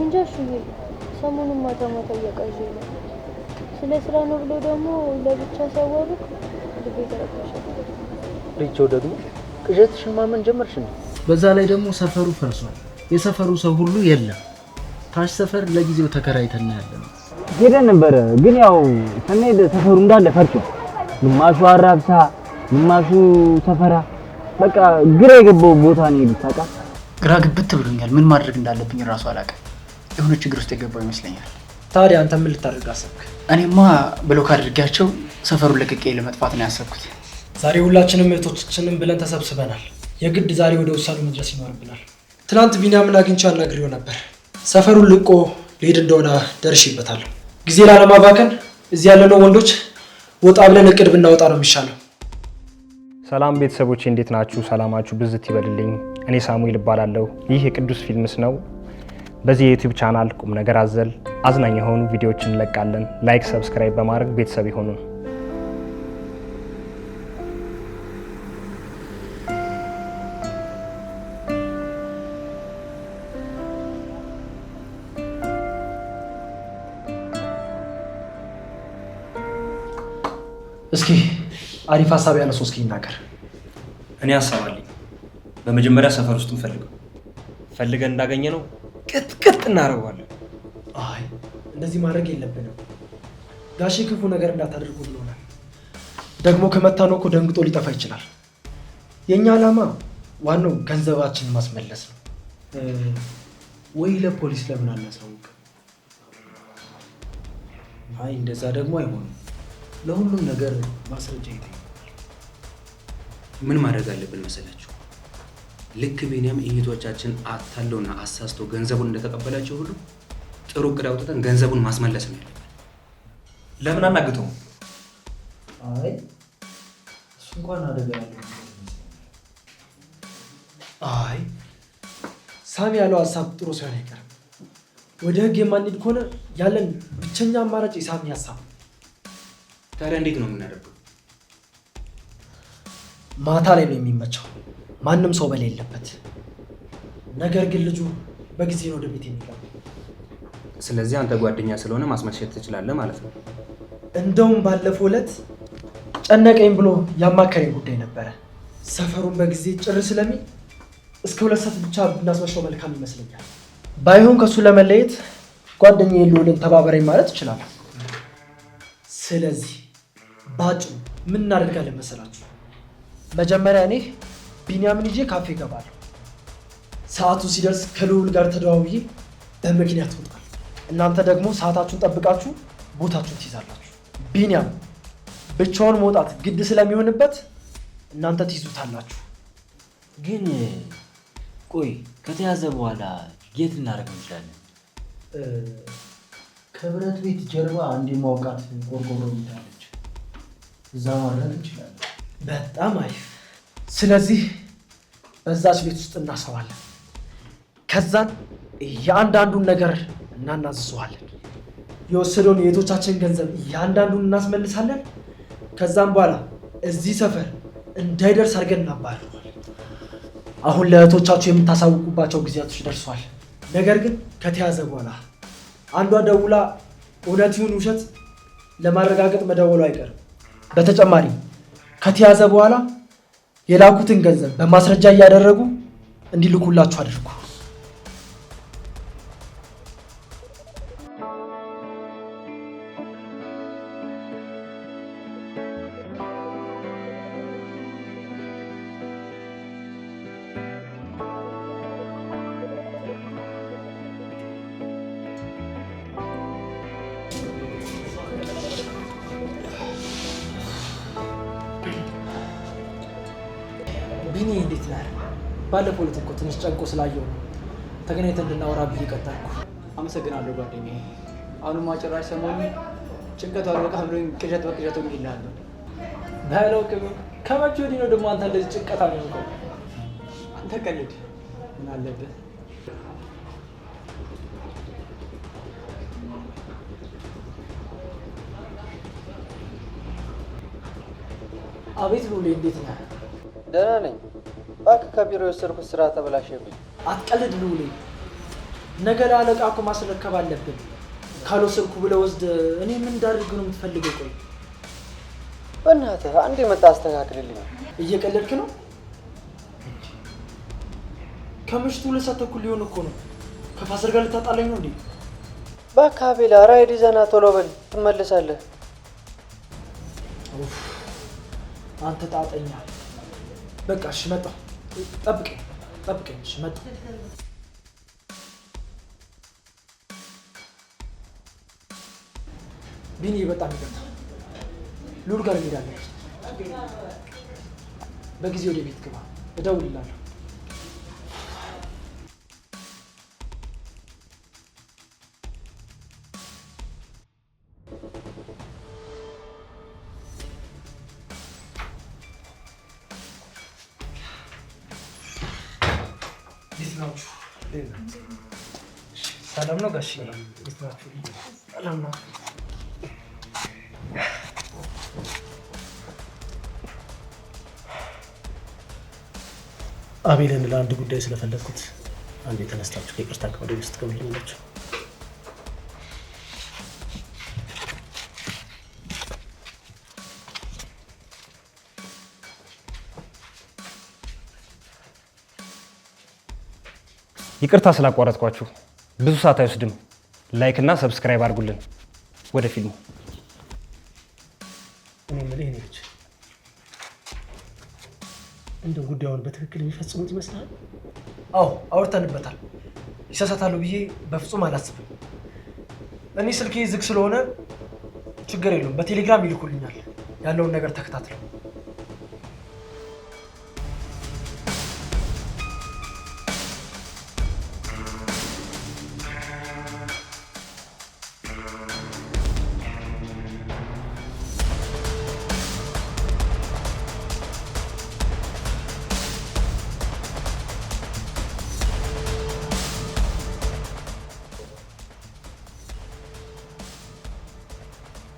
እንጃ ሰሞኑን ማታ ማታ እየቃዠ ነው። ስለ ስራ ነው ብሎ ደግሞ ለብቻ ሲያወሩት ልቤ ተረበሸ። ልጆ ደግሞ ቅዠትሽን ማመን ጀመርሽ እንዴ? በዛ ላይ ደግሞ ሰፈሩ ፈርሷል። የሰፈሩ ሰው ሁሉ የለም። ታች ሰፈር ለጊዜው ተከራይተን ያለነው። ሄደን ነበረ ግን ያው ስንሄድ ሰፈሩ እንዳለ ፈርሷል። ግማሹ አራብሳ፣ ግማሹ ሰፈራ፣ በቃ ግራ የገባው ቦታ ነው የሄዱት። ታውቃለህ? ግራ ግብት ብሎኛል። ምን ማድረግ እንዳለብኝ እራሱ አላውቅም። የሆነ ችግር ውስጥ የገባው ይመስለኛል። ታዲያ አንተ ምን ልታደርግ አሰብክ? እኔማ ብሎክ አድርጌያቸው ሰፈሩን ለቅቄ ለመጥፋት ነው ያሰብኩት። ዛሬ ሁላችንም እህቶቻችንን ብለን ተሰብስበናል። የግድ ዛሬ ወደ ውሳኔ መድረስ ይኖርብናል። ትናንት ቢኒያምን አግኝቼው አናግሬው ነበር። ሰፈሩን ልቆ ሊሄድ እንደሆነ ደርሼበታለሁ። ጊዜ ላለማባከን እዚህ ያለነው ወንዶች ወጣ ብለን እቅድ ብናወጣ ነው የሚሻለው። ሰላም ቤተሰቦቼ እንዴት ናችሁ? ሰላማችሁ ብዝት ይበልልኝ። እኔ ሳሙኤል እባላለሁ። ይህ የቅዱስ ፊልምስ ነው። በዚህ የዩቲዩብ ቻናል ቁም ነገር አዘል አዝናኝ የሆኑ ቪዲዮዎችን እንለቃለን። ላይክ፣ ሰብስክራይብ በማድረግ ቤተሰብ ይሁኑ። እስኪ አሪፍ ሀሳብ ያለ ሰው እስኪ ይናገር። እኔ ሀሳብ አለኝ። በመጀመሪያ ሰፈር ውስጥ ፈልገን እንዳገኘ ነው ቅጥቅጥ እናደርገዋለን። አይ እንደዚህ ማድረግ የለብንም። ጋሼ ክፉ ነገር እንዳታደርጉ ብሎናል። ደግሞ ከመታነው እኮ ደንግጦ ሊጠፋ ይችላል። የኛ ዓላማ ዋናው ገንዘባችንን ማስመለስ ነው። ወይ ለፖሊስ ለምን አናሳውቅ? አይ እንደዛ ደግሞ አይሆንም። ለሁሉም ነገር ማስረጃ ይጠይቃል። ምን ማድረግ አለብን መሰላችሁ? ልክ ቢኒያም እህቶቻችን አታለውና አሳስቶ ገንዘቡን እንደተቀበላቸው ሁሉ ጥሩ እቅድ አውጥተን ገንዘቡን ማስመለስ ነው ያለብን። ለምን አናግተው? አይ እሱ እንኳን አደጋ ያለው። አይ ሳሚ ያለው ሀሳብ ጥሩ ሳይሆን አይቀርም። ወደ ህግ የማንሄድ ከሆነ ያለን ብቸኛ አማራጭ የሳሚ ሀሳብ። ታዲያ እንዴት ነው የምናደርገው? ማታ ላይ ነው የሚመቸው፣ ማንም ሰው በሌለበት። ነገር ግን ልጁ በጊዜ ነው ወደ ቤት የሚገባው። ስለዚህ አንተ ጓደኛ ስለሆነ ማስመሸት ትችላለህ ማለት ነው። እንደውም ባለፈው ዕለት ጨነቀኝ ብሎ ያማከረኝ ጉዳይ ነበረ። ሰፈሩን በጊዜ ጭር ስለሚል እስከ 2 ሰዓት ብቻ ብናስመሸው መልካም ይመስለኛል። ባይሆን ከሱ ለመለየት ጓደኛዬ ልውልን ተባበረኝ ማለት እችላለሁ። ስለዚህ ባጭሩ ምን እናደርጋለን መሰላችሁ? መጀመሪያ እኔ ቢኒያምን ይዤ ካፌ እገባለሁ። ሰዓቱ ሲደርስ ከልውል ጋር ተደዋውዬ በምክንያት እወጣለሁ። እናንተ ደግሞ ሰዓታችሁን ጠብቃችሁ ቦታችሁን ትይዛላችሁ። ቢኒያም ብቻውን መውጣት ግድ ስለሚሆንበት እናንተ ትይዙታላችሁ። ግን ቆይ ከተያዘ በኋላ የት ልናደርግ እንችላለን? ከብረት ቤት ጀርባ አንድ ማውቃት ቆርቆሮ ይታለች። እዛ ማድረግ እንችላለን። በጣም አሪፍ። ስለዚህ በዛች ቤት ውስጥ እናሰዋለን። ከዛን የአንዳንዱን ነገር እናናዝዘዋለን። የወሰደውን የእህቶቻችን ገንዘብ እያንዳንዱን እናስመልሳለን። ከዛም በኋላ እዚህ ሰፈር እንዳይደርስ አድርገን እናባርረዋለን። አሁን ለእህቶቻችሁ የምታሳውቁባቸው ጊዜያቶች ደርሷል። ነገር ግን ከተያዘ በኋላ አንዷ ደውላ እውነት ይሁን ውሸት ለማረጋገጥ መደወሉ አይቀርም። በተጨማሪ ከተያዘ በኋላ የላኩትን ገንዘብ በማስረጃ እያደረጉ እንዲልኩላችሁ አድርጉ። ቢኒ እንዴት ነህ? ባለፈው ዕለት እኮ ትንሽ ጨንቆ ስላየው ነው ተገናኝተን እንድናወራ ብዬ ቀጠርኩ። አመሰግናለሁ ጓደኛዬ። አሁንማ ጭራሽ ሰሞኑን ጭንቀቱ አልበቃ ብሎኝ ቅዠት በቅዠት ሆኜልሃለሁ። ባይለውቅም ከመቼ ወዲህ ነው ደግሞ አንተ እንደዚህ ጭንቀት አልሆንከው? አንተ ቀልድ ምን አለብህ? አቤት ሉሌ እንዴት ነህ? ደህና ነኝ። እባክህ ከቢሮ የወሰድኩት ስራ ተበላሸብኝ። አትቀልድ ሉሌ። ነገ ለአለቃ እኮ ማስረከብ አለብን። ካልወሰድኩ ብለህ ወስድ እኔ ምን እንዳደርግ ነው የምትፈልገው? ቆይ በእናትህ አንዴ መጣ አስተካክልልኝ። እየቀለድክ ነው? ከምሽቱ 2 ሰዓት ተኩል ሊሆን እኮ ነው። ከፋዘር ጋር ልታጣላኝ ነው እንዴ? በአካባቢ ራይድ ይዘና ቶሎ በል ትመለሳለህ። አንተ ጣጣኛ። በቃ እሺ መጣሁ። ጠብቀኝ። እሺ መጣሁ። ቢኒ በጣም ይቅርታ። ሉል ጋር እንሄዳለን። በጊዜ ወደ ቤት ግባ፣ እደውልልሃለሁ። ሰላም ነው ጋሽ? ሰላም ነው። አቤልን ለአንድ ጉዳይ ስለፈለግኩት አንዴ ተነስታችሁ ከይቅርታ ወደ ውስጥ ትገቡልኛላችሁ? ይቅርታ ስላቋረጥኳችሁ። ብዙ ሰዓት አይወስድም። ላይክ እና ሰብስክራይብ አድርጉልን። ወደ ፊልሙ። እኔ የምልህ እኔ ልጅ እንደው ጉዳዩን በትክክል የሚፈጽሙት ይመስላል? አዎ አውርተንበታል። ይሳሳታሉ ብዬ በፍጹም አላስብም። እኔ ስልኬ ዝግ ስለሆነ ችግር የለውም፣ በቴሌግራም ይልኩልኛል ያለውን ነገር ተከታትለው።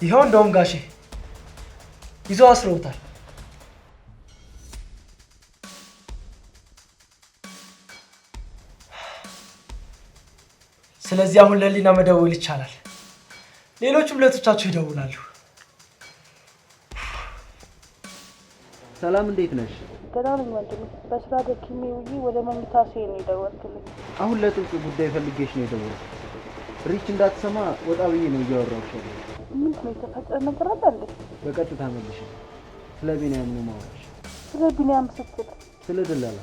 ይኸው እንደውም ጋሼ ይዘው አስረውታል። ስለዚህ አሁን ለሊና መደወል ይቻላል። ሌሎችም ለቶቻቸው ይደውላሉ። ሰላም እንዴት ነሽ? ደህና ነኝ ወንድሜ። በስራ ደክሜ ውዬ ወደ መኝታ ስሄድ ነው የደወልክልኝ። አሁን ለጥብቅ ጉዳይ ፈልጌሽ ነው የደወልኩት። ሪች እንዳትሰማ ወጣ ብዬ ነው እያወራሁሽ ያለሁት። ምንድን ነው የተፈጠረ ነገር አለ እንዴ? በቀጥታ መልሽ። ስለ ቢኒያም ነው ማውራሽ። ስለ ቢኒያም ስትል? ስለ ደላላ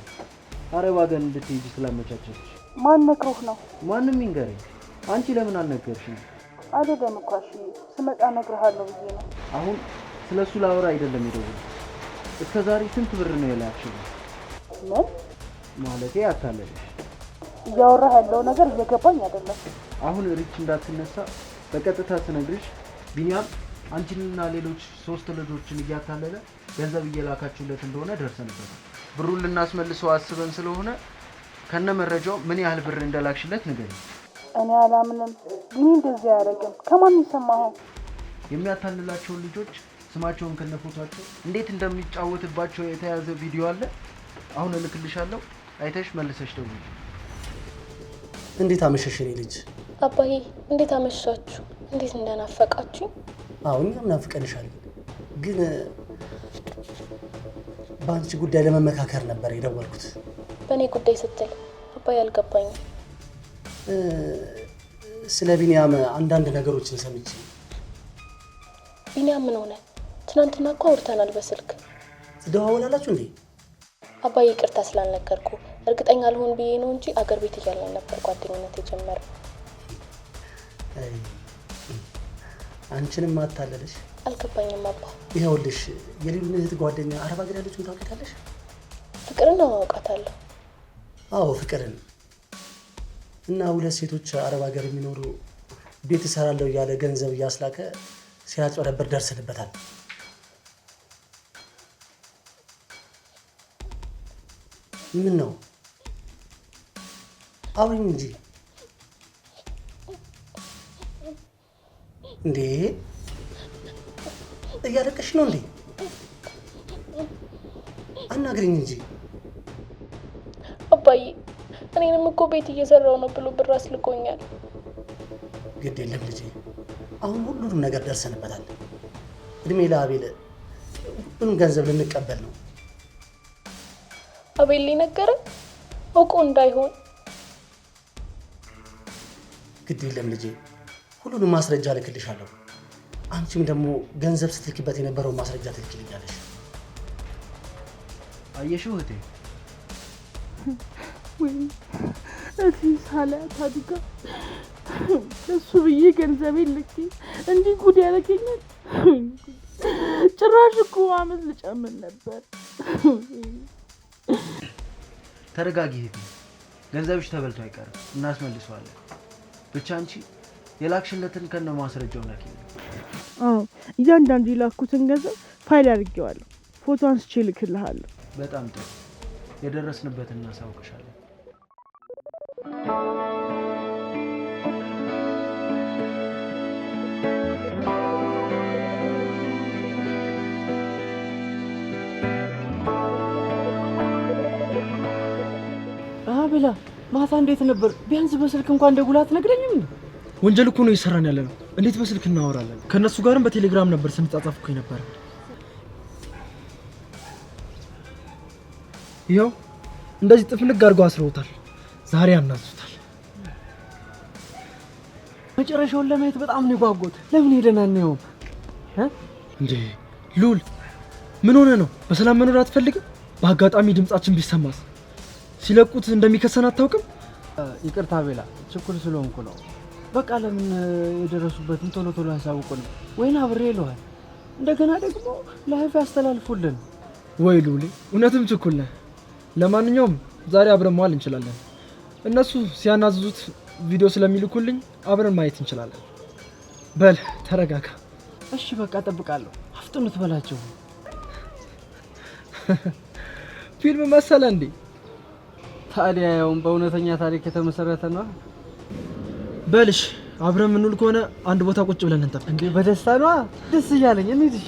አረብ ሀገር እንድትሄጂ ስላመቻቸች። ማን ነግሮህ ነው? ማንም ይንገረኝ። አንቺ ለምን አልነገርሽኝ? አይደለም እኮ እሺ፣ ስመጣ እነግርሃለሁ ብዬ ነው። አሁን ስለሱ ላወራ አይደለም የደወልኩት። እስከ ዛሬ ስንት ብር ነው የላክሽው? ምን ማለቴ አታለልሽ። እያወራህ ያለው ነገር እየገባኝ አይደለም። አሁን ሪች እንዳትነሳ በቀጥታ ስነግርሽ ቢኒያም አንቺንና ሌሎች 3 ልጆችን እያታለለ ገንዘብ እየላካችሁለት እንደሆነ ደርሰንበታል። ብሩን ልናስመልሰው አስበን ስለሆነ ከነ መረጃው ምን ያህል ብር እንደላክሽለት ንገሪኝ። እኔ አላምንም። ቢኒ እንደዚህ አያደርግም። ከማን የሰማኸው? የሚያታልላቸውን ልጆች ስማቸውን ከነፎቷቸው እንዴት እንደሚጫወትባቸው የተያዘ ቪዲዮ አለ። አሁን እልክልሻለሁ። አይተሽ መልሰሽ ደውዪ። እንዴት አመሸሽ የኔ ልጅ? አባዬ እንዴት አመሻችሁ? እንዴት እንደናፈቃችሁ። አዎ እኛም ናፍቀንሻል። ግን በአንቺ ጉዳይ ለመመካከር ነበር የደወልኩት። በእኔ ጉዳይ ስትል አባዬ አልገባኝም። ስለ ቢኒያም አንዳንድ ነገሮችን ሰምቼ። ቢኒያም ምን ሆነ? ትናንትና እኮ አውርተናል በስልክ። ትደዋወላላችሁ እንዴ? አባዬ ይቅርታ ስላልነገርኩ እርግጠኛ አልሆን ብዬ ነው እንጂ አገር ቤት እያለን ነበር ጓደኝነት የጀመረው። አንቺንም አታለለሽ? አልገባኝም አባ። ይኸውልሽ የሌሉን እህት ጓደኛ አረብ ሀገር ያለችውን ታውቂያለሽ? ፍቅርን ነው አውቃታለሁ። አዎ ፍቅርን። እና 2 ሴቶች አረብ ሀገር የሚኖሩ ቤት እሰራለሁ እያለ ገንዘብ እያስላከ ሲያጭበረብር ደርሰንበታል። ምን ነው አውሪኝ እንጂ እንዴ! እያለቀሽ ነው እንዴ? አናግሪኝ እንጂ አባዬ። እኔንም እኮ ቤት እየሰራው ነው ብሎ ብር አስልኮኛል። ግድ የለም ልጄ፣ አሁን ሁሉንም ነገር ደርሰንበታል። እድሜ ለአቤል፣ ሁሉንም ገንዘብ ልንቀበል ነው። አቤል ሊነገረ አውቆ እንዳይሆን። ግድ የለም ልጄ፣ ሁሉንም ማስረጃ ልክልሻለሁ። አንቺም ደግሞ ገንዘብ ስትልክበት የነበረውን ማስረጃ ትልክልኛለሽ። አየሽው እህቴ፣ ወይ እዚህ ሳላት አድጋ እሱ ብዬ ገንዘቤን ልኬ እንዲህ ጉድ ያደረገኛል። ጭራሽ እኮ አመት ልጨምር ነበር። ተረጋጊ እህቴ፣ ገንዘብሽ ተበልቶ አይቀርም፣ እናስመልሰዋለን። ብቻ አንቺ የላክሽለትን ከነ ማስረጃው ላኪልኝ። አዎ እያንዳንዱ የላኩትን ገንዘብ ፋይል አድርጌዋለሁ። ፎቶ አንስቼ ልክልሃለሁ። በጣም ጥሩ፣ የደረስንበትን እናሳውቅሻለን። አቤላ ማታ እንዴት ነበር? ቢያንስ በስልክ እንኳን ደውላ አትነግረኝም እንዴ? ወንጀል እኮ ነው እየሰራን ያለ ነው። እንዴት በስልክ እናወራለን? ከነሱ ጋርም በቴሌግራም ነበር ስንጻጻፍ እኮ ነበር። ይኸው እንደዚህ ጥፍልግ አድርገው አስረውታል። ዛሬ ያናዙታል። መጨረሻውን ለማየት በጣም ነው የጓጉት። ለምን ሄደን አናየውም እንዴ? ሉል ምን ሆነ ነው? በሰላም መኖር አትፈልግም? በአጋጣሚ ድምጻችን ቢሰማስ? ሲለቁት እንደሚከሰን አታውቅም? ይቅርታ አቤላ፣ ችኩል ስለሆንኩ ነው። በቃ ለምን የደረሱበትን ቶሎ ቶሎ ያሳውቁንም፣ ወይን አብሬ ይለዋል። እንደገና ደግሞ ላይፍ ያስተላልፉልን። ወይ ሉሌ፣ እውነትም ችኩል ነህ። ለማንኛውም ዛሬ አብረን መዋል እንችላለን። እነሱ ሲያናዝዙት ቪዲዮ ስለሚልኩልኝ አብረን ማየት እንችላለን። በል ተረጋጋ። እሺ በቃ እጠብቃለሁ። አፍጥኑት በላቸው። ፊልም መሰለ እንዴ? ታዲያ ያውም በእውነተኛ ታሪክ የተመሰረተ ነው። በልሽ አብረን የምንውል ከሆነ አንድ ቦታ ቁጭ ብለን እንጠብቅ። እንዴ በደስታ ነው። ደስ እያለኝ እንሂድ። እሺ